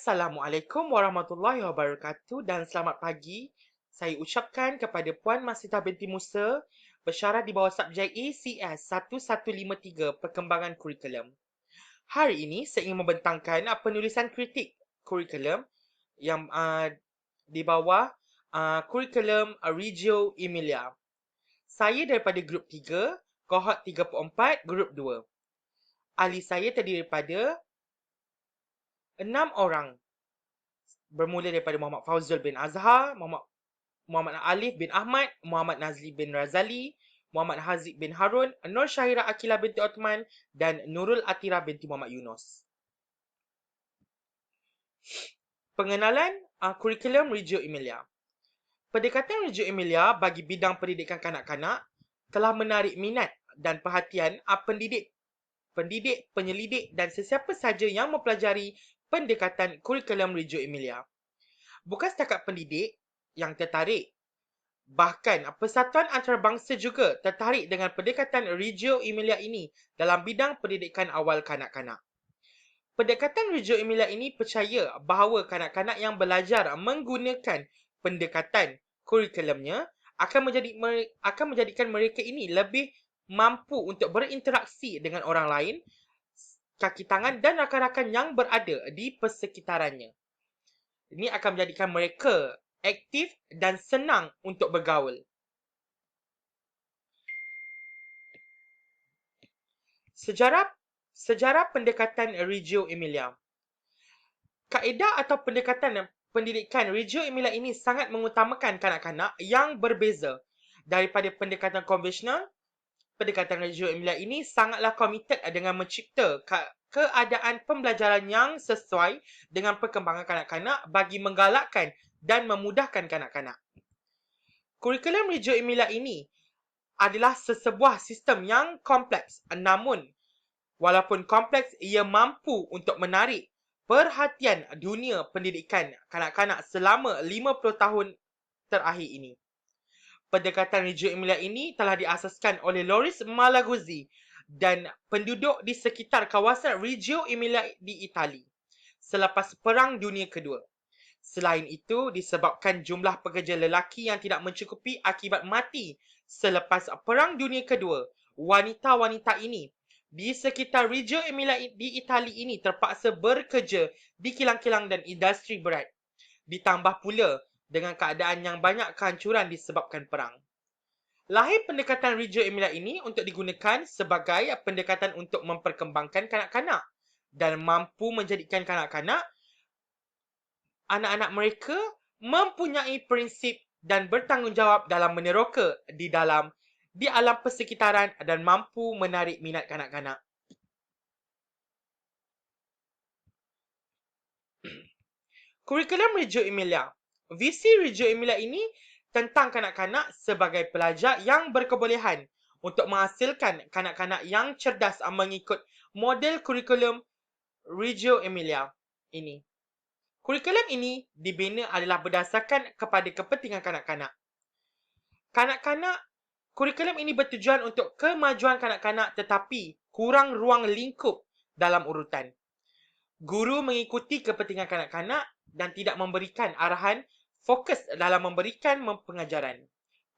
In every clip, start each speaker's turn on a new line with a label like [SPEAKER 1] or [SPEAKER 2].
[SPEAKER 1] Assalamualaikum warahmatullahi wabarakatuh dan selamat pagi. Saya ucapkan kepada Puan Masita binti Musa bersyarat di bawah subjek ECS 1153 Perkembangan Kurikulum. Hari ini saya ingin membentangkan penulisan kritik kurikulum yang di bawah kurikulum Reggio Emilia. Saya daripada grup 3, kohort 34, grup 2. Ahli saya terdiri daripada 6 orang. Bermula daripada Muhammad Fauzul bin Azhar, Muhammad Alif bin Ahmad, Muhammad Nazli bin Razali, Muhammad Haziq bin Harun, Nur Syahira Akila binti Othman dan Nurul Atira binti Muhammad Yunus. Pengenalan kurikulum Reggio Emilia. Pendekatan Reggio Emilia bagi bidang pendidikan kanak-kanak telah menarik minat dan perhatian pendidik, penyelidik dan sesiapa sahaja yang mempelajari pendekatan kurikulum Reggio Emilia. Bukan setakat pendidik yang tertarik, bahkan persatuan antarabangsa juga tertarik dengan pendekatan Reggio Emilia ini dalam bidang pendidikan awal kanak-kanak. Pendekatan Reggio Emilia ini percaya bahawa kanak-kanak yang belajar menggunakan pendekatan kurikulumnya akan menjadikan mereka ini lebih mampu untuk berinteraksi dengan orang lain, kaki tangan dan rakan-rakan yang berada di persekitarannya. Ini akan menjadikan mereka aktif dan senang untuk bergaul. Sejarah pendekatan Reggio Emilia. Kaedah atau pendekatan pendidikan Reggio Emilia ini sangat mengutamakan kanak-kanak yang berbeza daripada pendekatan konvensional. Pendekatan Reggio Emilia ini sangatlah komited dengan mencipta keadaan pembelajaran yang sesuai dengan perkembangan kanak-kanak bagi menggalakkan dan memudahkan kanak-kanak. Kurikulum Reggio Emilia ini adalah sesebuah sistem yang kompleks, namun walaupun kompleks, ia mampu untuk menarik perhatian dunia pendidikan kanak-kanak selama 50 tahun terakhir ini. Pendekatan Reggio Emilia ini telah diasaskan oleh Loris Malaguzzi dan penduduk di sekitar kawasan Reggio Emilia di Itali selepas Perang Dunia Kedua. Selain itu, disebabkan jumlah pekerja lelaki yang tidak mencukupi akibat mati selepas Perang Dunia Kedua, wanita-wanita ini di sekitar Reggio Emilia di Itali ini terpaksa bekerja di kilang-kilang dan industri berat. Ditambah pula dengan keadaan yang banyak kehancuran disebabkan perang. Lahir pendekatan Reggio Emilia ini untuk digunakan sebagai pendekatan untuk memperkembangkan kanak-kanak dan mampu menjadikan kanak-kanak, anak-anak mereka mempunyai prinsip dan bertanggungjawab dalam meneroka di alam persekitaran dan mampu menarik minat kanak-kanak. Kurikulum Reggio Emilia. Visi Reggio Emilia ini tentang kanak-kanak sebagai pelajar yang berkebolehan untuk menghasilkan kanak-kanak yang cerdas mengikut model kurikulum Reggio Emilia ini. Kurikulum ini dibina adalah berdasarkan kepada kepentingan kanak-kanak. Kurikulum ini bertujuan untuk kemajuan kanak-kanak tetapi kurang ruang lingkup dalam urutan. Guru mengikuti kepentingan kanak-kanak dan tidak memberikan arahan fokus dalam memberikan pengajaran.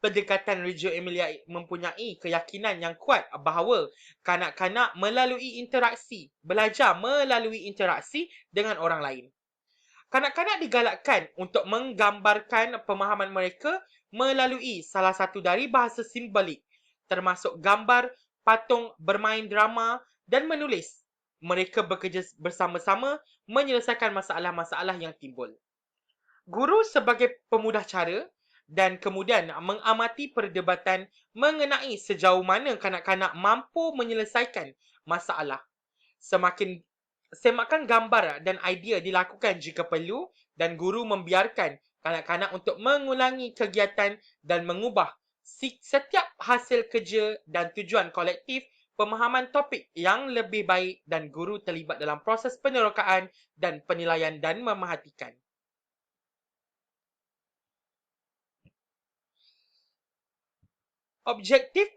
[SPEAKER 1] Pendekatan Reggio Emilia mempunyai keyakinan yang kuat bahawa kanak-kanak belajar melalui interaksi dengan orang lain. Kanak-kanak digalakkan untuk menggambarkan pemahaman mereka melalui salah satu dari bahasa simbolik, termasuk gambar, patung, bermain drama dan menulis. Mereka bekerja bersama-sama menyelesaikan masalah-masalah yang timbul. Guru sebagai pemudah cara dan kemudian mengamati perdebatan mengenai sejauh mana kanak-kanak mampu menyelesaikan masalah. Semakan gambar dan idea dilakukan jika perlu dan guru membiarkan kanak-kanak untuk mengulangi kegiatan dan mengubah setiap hasil kerja dan tujuan kolektif pemahaman topik yang lebih baik dan guru terlibat dalam proses penerokaan dan penilaian dan memerhatikan. Objektif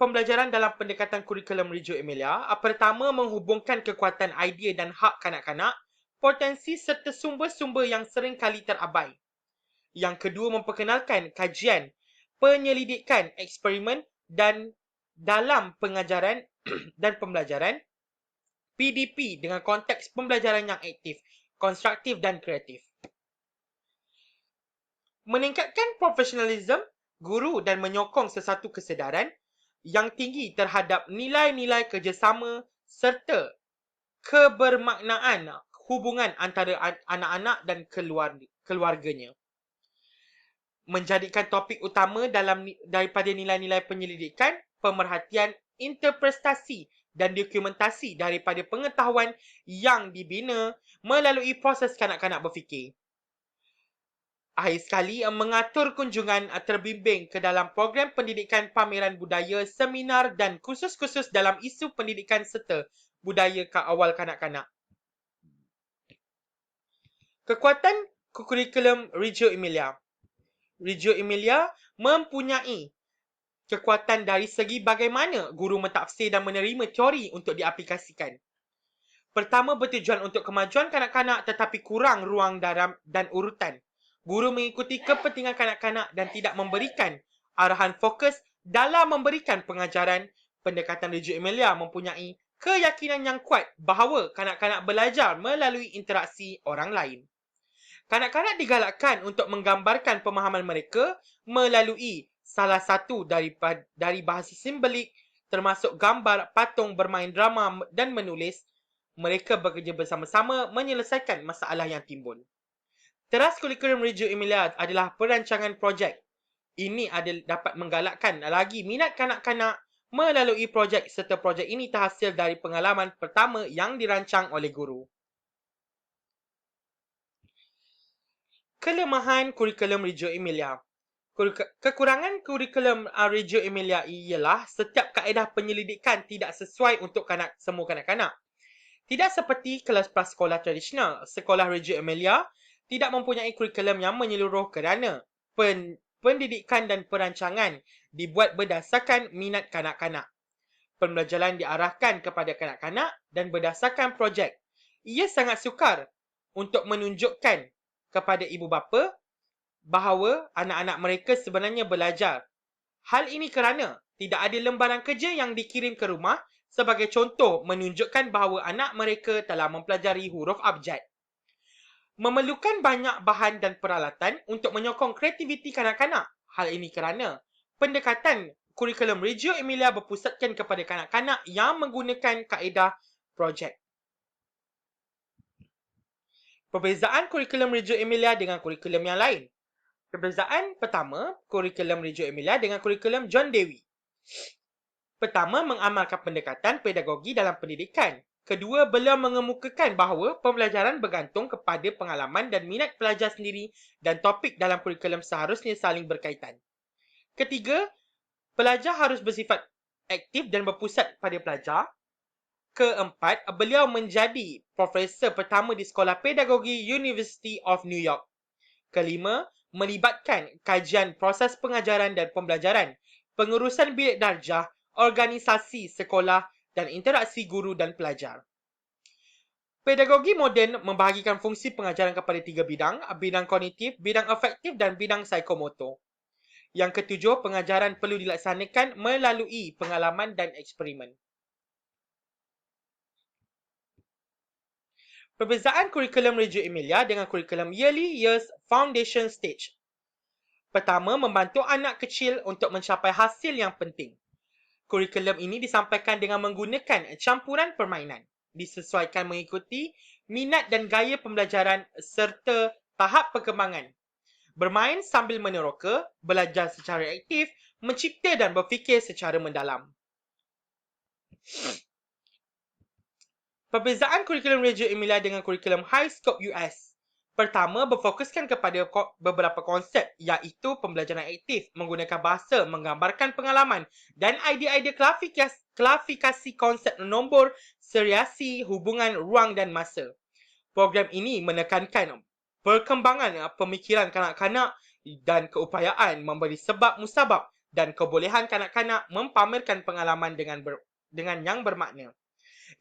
[SPEAKER 1] pembelajaran dalam pendekatan kurikulum Reggio Emilia, pertama menghubungkan kekuatan idea dan hak kanak-kanak, potensi serta sumber-sumber yang sering kali terabai. Yang kedua, memperkenalkan kajian, penyelidikan, eksperimen dan dalam pengajaran dan pembelajaran, PDP dengan konteks pembelajaran yang aktif, konstruktif dan kreatif. Meningkatkan profesionalism guru dan menyokong sesuatu kesedaran yang tinggi terhadap nilai-nilai kerjasama serta kebermaknaan hubungan antara anak-anak dan keluarganya. Menjadikan topik utama daripada nilai-nilai penyelidikan, pemerhatian, interpretasi dan dokumentasi daripada pengetahuan yang dibina melalui proses kanak-kanak berfikir. Akhir sekali, mengatur kunjungan terbimbing ke dalam program pendidikan, pameran budaya, seminar dan kursus-kursus dalam isu pendidikan serta budaya ke awal kanak-kanak. Kekuatan kurikulum Reggio Emilia. Reggio Emilia mempunyai kekuatan dari segi bagaimana guru mentafsir dan menerima teori untuk diaplikasikan. Pertama, bertujuan untuk kemajuan kanak-kanak tetapi kurang ruang dan urutan. Guru mengikuti kepentingan kanak-kanak dan tidak memberikan arahan fokus dalam memberikan pengajaran. Pendekatan Reggio Emilia mempunyai keyakinan yang kuat bahawa kanak-kanak belajar melalui interaksi orang lain. Kanak-kanak digalakkan untuk menggambarkan pemahaman mereka melalui salah satu dari bahasa simbolik termasuk gambar, patung, bermain drama dan menulis. Mereka bekerja bersama-sama menyelesaikan masalah yang timbul. Teras kurikulum Reggio Emilia adalah perancangan projek. Ini dapat menggalakkan lagi minat kanak-kanak melalui projek serta projek ini terhasil dari pengalaman pertama yang dirancang oleh guru. Kelemahan kurikulum Reggio Emilia. Kekurangan kurikulum Reggio Emilia ialah setiap kaedah penyelidikan tidak sesuai untuk semua kanak-kanak. Tidak seperti kelas prasekolah tradisional, sekolah Reggio Emilia tidak mempunyai kurikulum yang menyeluruh kerana pendidikan dan perancangan dibuat berdasarkan minat kanak-kanak. Pembelajaran diarahkan kepada kanak-kanak dan berdasarkan projek. Ia sangat sukar untuk menunjukkan kepada ibu bapa bahawa anak-anak mereka sebenarnya belajar. Hal ini kerana tidak ada lembaran kerja yang dikirim ke rumah sebagai contoh menunjukkan bahawa anak mereka telah mempelajari huruf abjad. Memerlukan banyak bahan dan peralatan untuk menyokong kreativiti kanak-kanak. Hal ini kerana pendekatan kurikulum Reggio Emilia berpusatkan kepada kanak-kanak yang menggunakan kaedah projek. Perbezaan kurikulum Reggio Emilia dengan kurikulum yang lain. Perbezaan pertama, kurikulum Reggio Emilia dengan kurikulum John Dewey. Pertama, mengamalkan pendekatan pedagogi dalam pendidikan. Kedua, beliau mengemukakan bahawa pembelajaran bergantung kepada pengalaman dan minat pelajar sendiri dan topik dalam kurikulum seharusnya saling berkaitan. Ketiga, pelajar harus bersifat aktif dan berpusat pada pelajar. Keempat, beliau menjadi profesor pertama di Sekolah Pedagogi University of New York. Kelima, melibatkan kajian proses pengajaran dan pembelajaran, pengurusan bilik darjah, organisasi sekolah dan interaksi guru dan pelajar. Pedagogi moden membahagikan fungsi pengajaran kepada 3 bidang, bidang kognitif, bidang afektif dan bidang psikomotor. Yang ketujuh, pengajaran perlu dilaksanakan melalui pengalaman dan eksperimen. Perbezaan kurikulum Reggio Emilia dengan kurikulum Early Years Foundation Stage. Pertama, membantu anak kecil untuk mencapai hasil yang penting. Kurikulum ini disampaikan dengan menggunakan campuran permainan, disesuaikan mengikuti minat dan gaya pembelajaran serta tahap perkembangan. Bermain sambil meneroka, belajar secara aktif, mencipta dan berfikir secara mendalam. Perbezaan kurikulum Reggio Emilia dengan kurikulum High Scope US. Pertama, berfokuskan kepada beberapa konsep iaitu pembelajaran aktif, menggunakan bahasa, menggambarkan pengalaman dan idea-idea klasifikasi konsep nombor, seriasi, hubungan, ruang dan masa. Program ini menekankan perkembangan pemikiran kanak-kanak dan keupayaan memberi sebab musabab dan kebolehan kanak-kanak mempamerkan pengalaman dengan yang bermakna.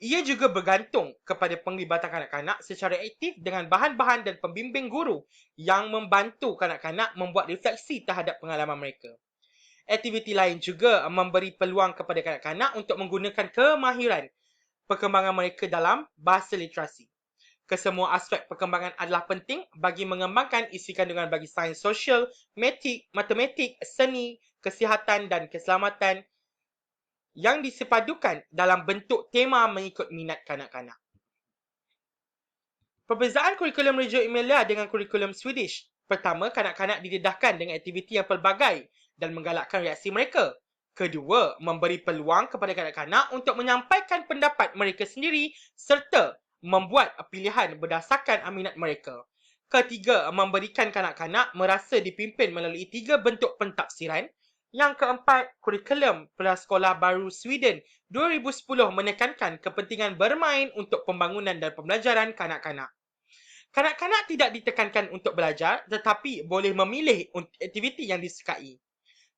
[SPEAKER 1] Ia juga bergantung kepada penglibatan kanak-kanak secara aktif dengan bahan-bahan dan pembimbing guru yang membantu kanak-kanak membuat refleksi terhadap pengalaman mereka. Aktiviti lain juga memberi peluang kepada kanak-kanak untuk menggunakan kemahiran perkembangan mereka dalam bahasa literasi. Kesemua aspek perkembangan adalah penting bagi mengembangkan isi kandungan bagi sains sosial, matematik, seni, kesihatan dan keselamatan yang disepadukan dalam bentuk tema mengikut minat kanak-kanak. Perbezaan kurikulum Reggio Emilia dengan kurikulum Swedish. Pertama, kanak-kanak didedahkan dengan aktiviti yang pelbagai dan menggalakkan reaksi mereka. Kedua, memberi peluang kepada kanak-kanak untuk menyampaikan pendapat mereka sendiri serta membuat pilihan berdasarkan minat mereka. Ketiga, memberikan kanak-kanak merasa dipimpin melalui 3 bentuk pentafsiran. Yang keempat, kurikulum prasekolah baru Sweden 2010 menekankan kepentingan bermain untuk pembangunan dan pembelajaran kanak-kanak. Kanak-kanak tidak ditekankan untuk belajar tetapi boleh memilih aktiviti yang disukai.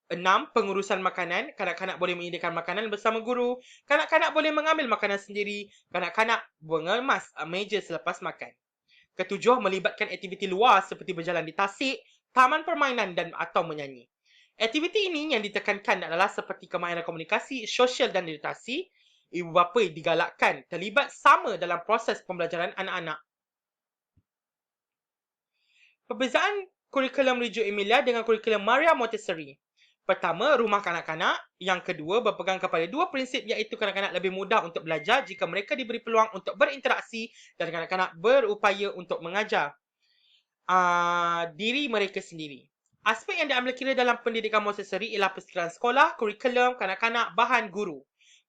[SPEAKER 1] 6. Pengurusan makanan. Kanak-kanak boleh menyediakan makanan bersama guru. Kanak-kanak boleh mengambil makanan sendiri. Kanak-kanak mengemas meja selepas makan. Ketujuh, melibatkan aktiviti luar seperti berjalan di tasik, taman permainan dan atau menyanyi. Aktiviti ini yang ditekankan adalah seperti kemahiran komunikasi, sosial dan literasi. Ibu bapa digalakkan terlibat sama dalam proses pembelajaran anak-anak. Perbezaan kurikulum Reggio Emilia dengan kurikulum Maria Montessori. Pertama, rumah kanak-kanak. Yang kedua, berpegang kepada 2 prinsip iaitu kanak-kanak lebih mudah untuk belajar jika mereka diberi peluang untuk berinteraksi dan kanak-kanak berupaya untuk mengajar diri mereka sendiri. Aspek yang diambil kira dalam pendidikan Montessori ialah persekitaran sekolah, kurikulum, kanak-kanak, bahan guru.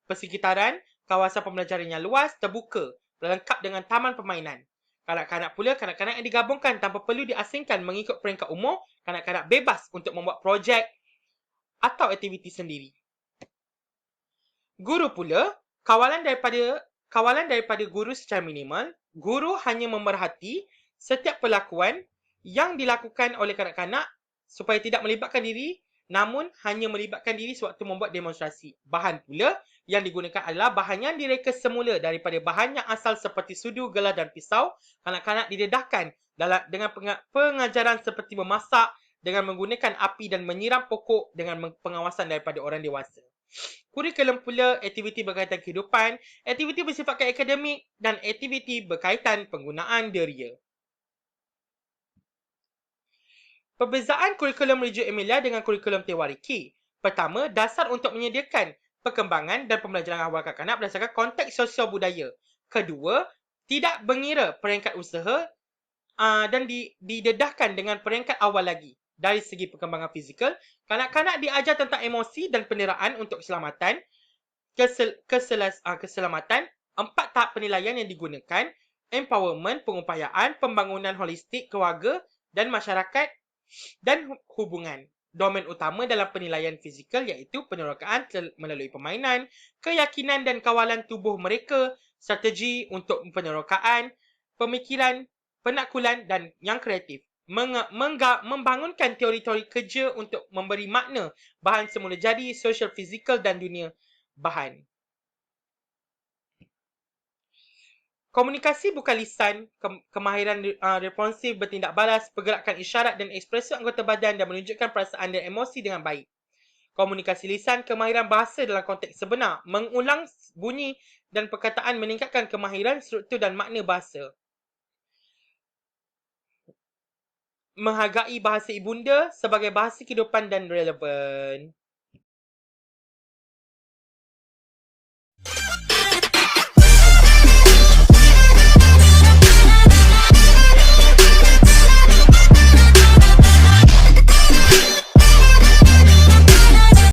[SPEAKER 1] Persekitaran, kawasan pembelajaran yang luas, terbuka, lengkap dengan taman permainan. Kanak-kanak pula, kanak-kanak yang digabungkan tanpa perlu diasingkan mengikut peringkat umur, kanak-kanak bebas untuk membuat projek atau aktiviti sendiri. Guru pula, kawalan daripada guru secara minimal. Guru hanya memerhati setiap perlakuan yang dilakukan oleh kanak-kanak supaya tidak melibatkan diri, namun hanya melibatkan diri sewaktu membuat demonstrasi. Bahan pula yang digunakan adalah bahan yang direka semula daripada bahan yang asal seperti sudu, gelas dan pisau. Kanak-kanak didedahkan dengan pengajaran seperti memasak dengan menggunakan api dan menyiram pokok dengan pengawasan daripada orang dewasa. Kurikulum pula aktiviti berkaitan kehidupan, aktiviti bersifat akademik dan aktiviti berkaitan penggunaan deria. Perbezaan kurikulum Reggio Emilia dengan kurikulum Tewariki. Pertama, dasar untuk menyediakan perkembangan dan pembelajaran awal kanak-kanak berdasarkan konteks sosial budaya. Kedua, tidak mengira peringkat usaha dan didedahkan dengan peringkat awal lagi. Dari segi perkembangan fizikal, kanak-kanak diajar tentang emosi dan penderaan untuk keselamatan, keselamatan, 4 tahap penilaian yang digunakan, empowerment, pengupayaan, pembangunan holistik keluarga dan masyarakat dan hubungan. Domen utama dalam penilaian fizikal iaitu penerokaan melalui permainan, keyakinan dan kawalan tubuh mereka, strategi untuk penerokaan, pemikiran, penaklukan dan yang kreatif. Membangunkan teori-teori kerja untuk memberi makna bahan semula jadi, sosial fizikal dan dunia bahan. Komunikasi bukan lisan, kemahiran responsif, bertindak balas, pergerakan isyarat dan ekspresi anggota badan dan menunjukkan perasaan dan emosi dengan baik. Komunikasi lisan, kemahiran bahasa dalam konteks sebenar, mengulang bunyi dan perkataan meningkatkan kemahiran struktur dan makna bahasa. Menghargai bahasa ibunda sebagai bahasa kehidupan dan relevan.